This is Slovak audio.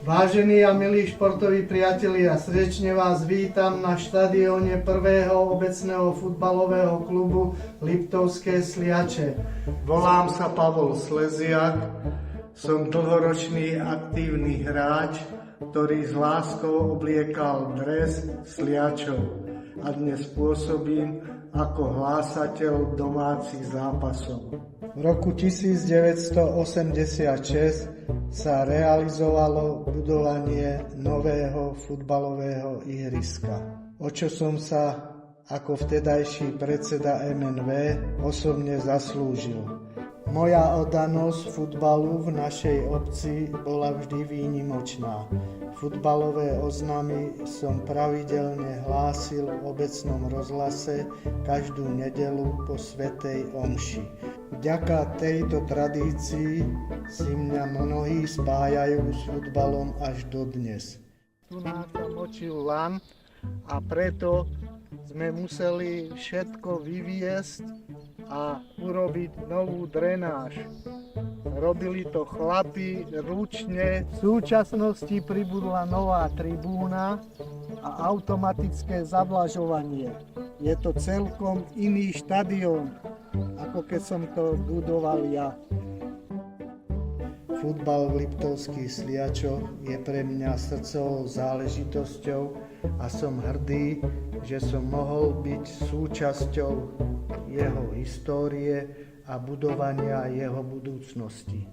Vážení a milí športoví priatelia, srdečne vás vítam na štadióne prvého obecného futbalového klubu Liptovské Sliače. Volám sa Pavol Sleziak, som dlhoročný aktívny hráč, ktorý s láskou obliekal dres Sliačov a dnes pôsobím ako hlásateľ domácich zápasov. V roku 1986 sa realizovalo budovanie nového futbalového ihriska, o čo som sa ako vtedajší predseda MNV osobne zaslúžil. Moja oddanosť futbalu v našej obci bola vždy výnimočná. Futbalové oznámy som pravidelne hlásil v obecnom rozhlase každú nedeľu po svätej omši. Vďaka tejto tradícii si mňa mnohí spájajú s futbalom až dodnes. Tu nás sa močil lan a preto sme museli všetko vyviesť a urobiť novú drenáž. Robili to chlapi ručne. V súčasnosti pribudla nová tribúna a automatické zavlažovanie. Je to celkom iný štadión, ako keď som to budoval ja. Futbal v Liptovských Sliačoch je pre mňa srdcovou záležitosťou a som hrdý, že som mohol byť súčasťou jeho histórie a budovania jeho budúcnosti.